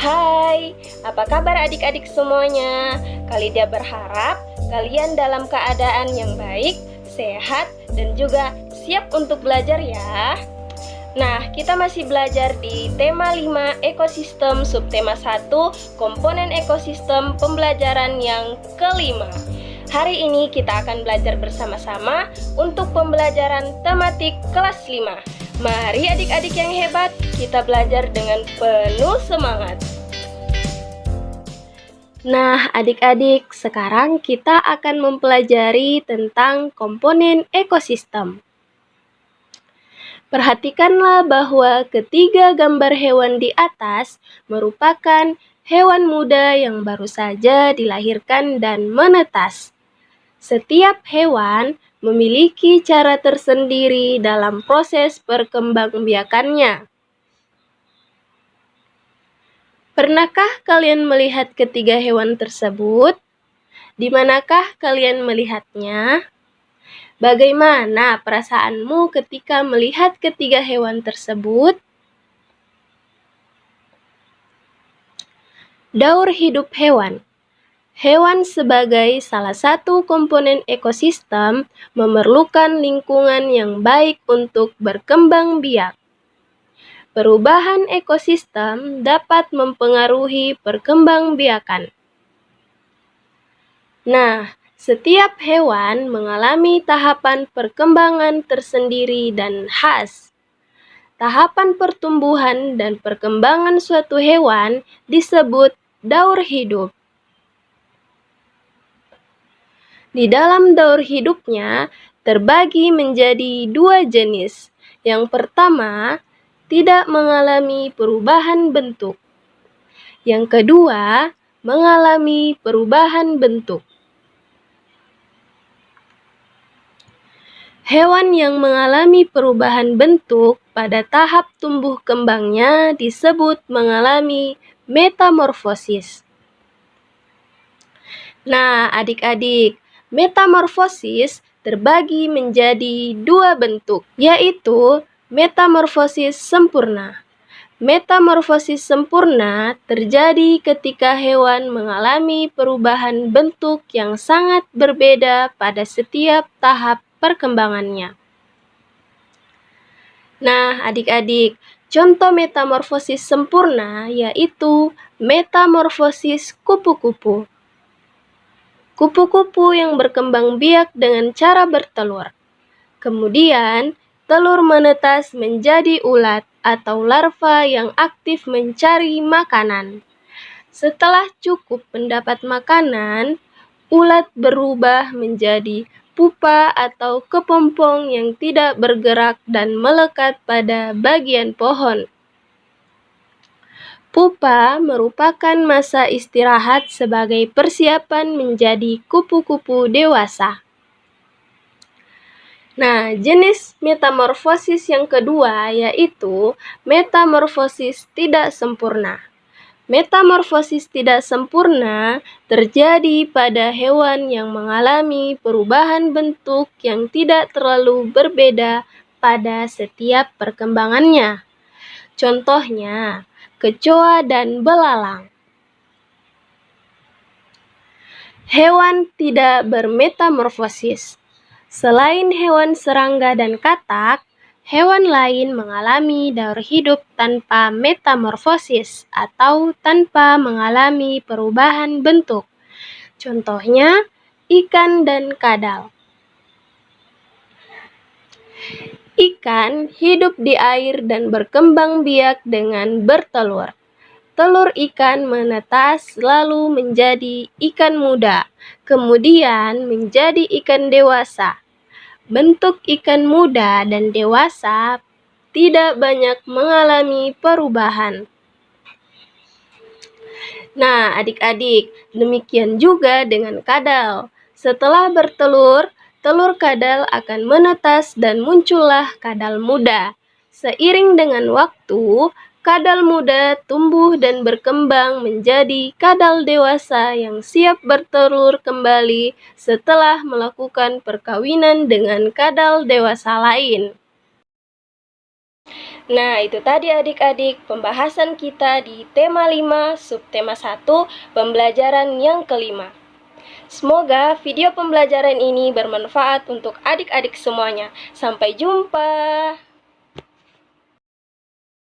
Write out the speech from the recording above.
Hai, apa kabar adik-adik semuanya? Kalidia berharap kalian dalam keadaan yang baik, sehat, dan juga siap untuk belajar ya. Nah, kita masih belajar di tema 5 ekosistem, subtema 1 komponen ekosistem pembelajaran yang kelima. Hari ini kita akan belajar bersama-sama untuk pembelajaran tematik kelas 5. Mari adik-adik yang hebat, kita belajar dengan penuh semangat. Nah, adik-adik, sekarang kita akan mempelajari tentang komponen ekosistem. Perhatikanlah bahwa ketiga gambar hewan di atas merupakan hewan muda yang baru saja dilahirkan dan menetas. Setiap hewan memiliki cara tersendiri dalam proses perkembangbiakannya. Pernahkah kalian melihat ketiga hewan tersebut? Di manakah kalian melihatnya? Bagaimana perasaanmu ketika melihat ketiga hewan tersebut? Daur hidup hewan. Hewan sebagai salah satu komponen ekosistem memerlukan lingkungan yang baik untuk berkembang biak. Perubahan ekosistem dapat mempengaruhi perkembangbiakan. Nah, setiap hewan mengalami tahapan perkembangan tersendiri dan khas. Tahapan pertumbuhan dan perkembangan suatu hewan disebut daur hidup. Di dalam daur hidupnya terbagi menjadi dua jenis. Yang pertama, tidak mengalami perubahan bentuk. Yang kedua, mengalami perubahan bentuk. Hewan yang mengalami perubahan bentuk pada tahap tumbuh kembangnya disebut mengalami metamorfosis. Nah, adik-adik, metamorfosis terbagi menjadi dua bentuk, yaitu metamorfosis sempurna. Metamorfosis sempurna terjadi ketika hewan mengalami perubahan bentuk yang sangat berbeda pada setiap tahap perkembangannya. Nah, adik-adik, contoh metamorfosis sempurna yaitu metamorfosis kupu-kupu. Kupu-kupu yang berkembang biak dengan cara bertelur. Kemudian, telur menetas menjadi ulat atau larva yang aktif mencari makanan. Setelah cukup mendapat makanan, ulat berubah menjadi pupa atau kepompong yang tidak bergerak dan melekat pada bagian pohon. Pupa merupakan masa istirahat sebagai persiapan menjadi kupu-kupu dewasa. Nah, jenis metamorfosis yang kedua yaitu metamorfosis tidak sempurna. Metamorfosis tidak sempurna terjadi pada hewan yang mengalami perubahan bentuk yang tidak terlalu berbeda pada setiap perkembangannya. Contohnya, kecoa dan belalang. Hewan tidak bermetamorfosis. Selain hewan serangga dan katak, hewan lain mengalami daur hidup tanpa metamorfosis atau tanpa mengalami perubahan bentuk. Contohnya, ikan dan kadal. Ikan hidup di air dan berkembang biak dengan bertelur. Telur ikan menetas lalu menjadi ikan muda, kemudian menjadi ikan dewasa. Bentuk ikan muda dan dewasa tidak banyak mengalami perubahan. Nah, adik-adik, demikian juga dengan kadal. Setelah bertelur, telur kadal akan menetas dan muncullah kadal muda. Seiring dengan waktu, kadal muda tumbuh dan berkembang menjadi kadal dewasa yang siap bertelur kembali setelah melakukan perkawinan dengan kadal dewasa lain. Nah, itu tadi adik-adik pembahasan kita di tema 5, subtema 1, pembelajaran yang kelima. Semoga video pembelajaran ini bermanfaat untuk adik-adik semuanya. Sampai jumpa.